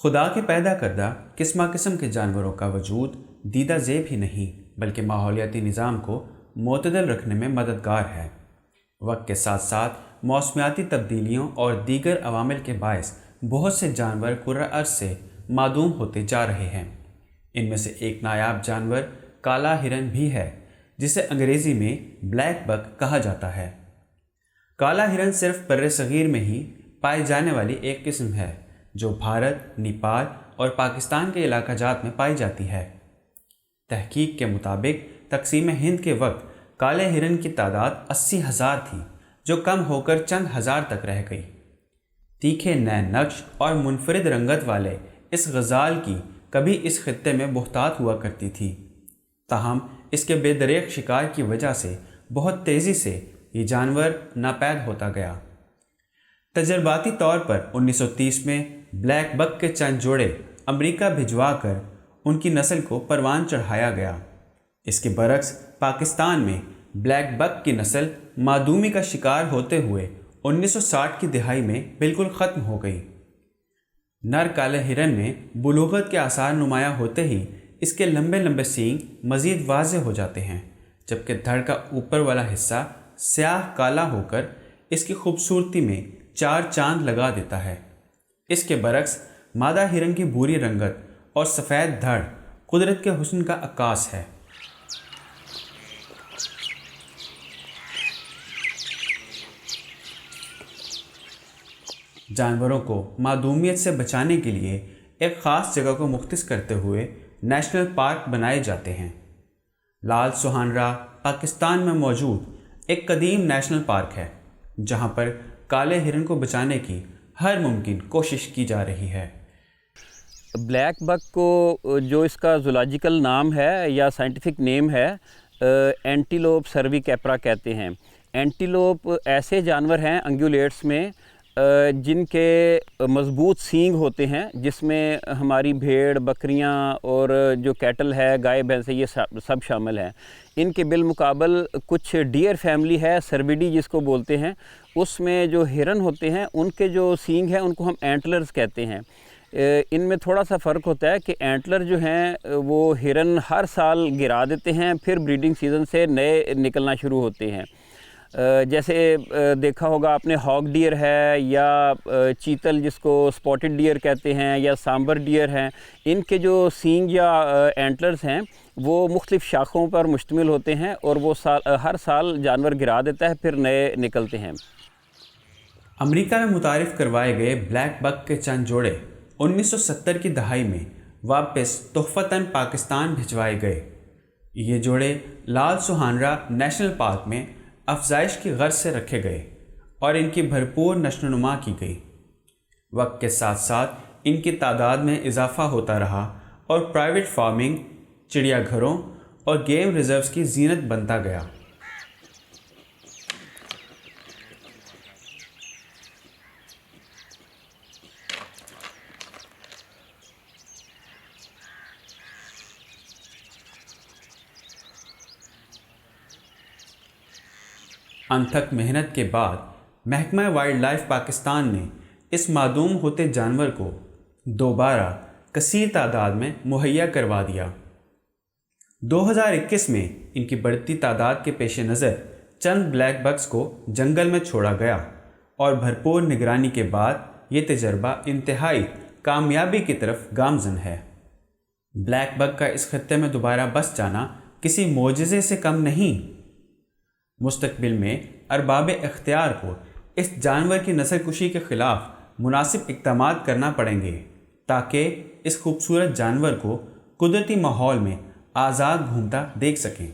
خدا کے پیدا کردہ قسم قسم کے جانوروں کا وجود دیدہ زیب ہی نہیں بلکہ ماحولیاتی نظام کو معتدل رکھنے میں مددگار ہے۔ وقت کے ساتھ ساتھ موسمیاتی تبدیلیوں اور دیگر عوامل کے باعث بہت سے جانور کرۂ ارض سے معدوم ہوتے جا رہے ہیں۔ ان میں سے ایک نایاب جانور کالا ہرن بھی ہے، جسے انگریزی میں بلیک بک کہا جاتا ہے۔ کالا ہرن صرف بر صغیر میں ہی پائی جانے والی ایک قسم ہے جو بھارت، نیپال اور پاکستان کے علاقہ جات میں پائی جاتی ہے۔ تحقیق کے مطابق تقسیم ہند کے وقت کالے ہرن کی تعداد 80,000 تھی، جو کم ہو کر چند ہزار تک رہ گئی۔ تیکھے نئے نقش اور منفرد رنگت والے اس غزال کی کبھی اس خطے میں بہتات ہوا کرتی تھی، تاہم اس کے بے دریغ شکار کی وجہ سے بہت تیزی سے یہ جانور ناپید ہوتا گیا۔ تجرباتی طور پر 1930 میں بلیک بک کے چند جوڑے امریکہ بھجوا کر ان کی نسل کو پروان چڑھایا گیا۔ اس کے برعکس پاکستان میں بلیک بک کی نسل معدومی کا شکار ہوتے ہوئے 1960 کی دہائی میں بالکل ختم ہو گئی۔ نر کالے ہرن میں بلوغت کے آثار نمایاں ہوتے ہی اس کے لمبے لمبے سینگ مزید واضح ہو جاتے ہیں، جبکہ دھڑ کا اوپر والا حصہ سیاہ کالا ہو کر اس کی خوبصورتی میں چار چاند لگا دیتا ہے۔ اس کے برعکس مادہ ہرن کی بھوری رنگت اور سفید دھڑ قدرت کے حسن کا عکاس ہے۔ جانوروں کو معدومیت سے بچانے کے لیے ایک خاص جگہ کو مختص کرتے ہوئے نیشنل پارک بنائے جاتے ہیں۔ لال سہانرا پاکستان میں موجود ایک قدیم نیشنل پارک ہے، جہاں پر کالے ہرن کو بچانے کی ہر ممکن کوشش کی جا رہی ہے۔ بلیک بک کو جو اس کا زولاجیکل نام ہے یا سائنٹیفک نیم ہے اینٹیلوپ سرویکیپرا کہتے ہیں۔ اینٹیلوپ ایسے جانور ہیں انگولیٹس میں جن کے مضبوط سینگ ہوتے ہیں، جس میں ہماری بھیڑ، بکریاں اور جو کیٹل ہے، گائے بھینسیں، یہ سب شامل ہیں۔ ان کے بالمقابل کچھ ڈیئر فیملی ہے، سربیڈی جس کو بولتے ہیں، اس میں جو ہرن ہوتے ہیں ان کے جو سینگ ہیں ان کو ہم اینٹلرز کہتے ہیں۔ ان میں تھوڑا سا فرق ہوتا ہے کہ اینٹلر جو ہیں وہ ہرن ہر سال گرا دیتے ہیں، پھر بریڈنگ سیزن سے نئے نکلنا شروع ہوتے ہیں۔ جیسے دیکھا ہوگا آپ نے ہاگ ڈیئر ہے یا چیتل جس کو سپاٹڈ ڈیئر کہتے ہیں یا سامبر ڈیئر ہیں، ان کے جو سینگ یا اینٹلرز ہیں وہ مختلف شاخوں پر مشتمل ہوتے ہیں اور وہ ہر سال جانور گرا دیتا ہے، پھر نئے نکلتے ہیں۔ امریکہ میں متعارف کروائے گئے بلیک بک کے چند جوڑے 1970 کی دہائی میں واپس تحفتاً پاکستان بھجوائے گئے۔ یہ جوڑے لال سہانرا نیشنل پارک میں افزائش کی غرض سے رکھے گئے اور ان کی بھرپور نشو و نما کی گئی۔ وقت کے ساتھ ساتھ ان کی تعداد میں اضافہ ہوتا رہا اور پرائیویٹ فارمنگ، چڑیا گھروں اور گیم ریزروز کی زینت بنتا گیا۔ انتھک محنت کے بعد محکمہ وائلڈ لائف پاکستان نے اس معدوم ہوتے جانور کو دوبارہ کثیر تعداد میں مہیا کروا دیا۔ 2021 میں ان کی بڑھتی تعداد کے پیش نظر چند بلیک بکس کو جنگل میں چھوڑا گیا اور بھرپور نگرانی کے بعد یہ تجربہ انتہائی کامیابی کی طرف گامزن ہے۔ بلیک بک کا اس خطے میں دوبارہ بس جانا کسی معجزے سے کم نہیں۔ مستقبل میں ارباب اختیار کو اس جانور کی نسل کشی کے خلاف مناسب اقدامات کرنا پڑیں گے تاکہ اس خوبصورت جانور کو قدرتی ماحول میں آزاد گھومتا دیکھ سکیں۔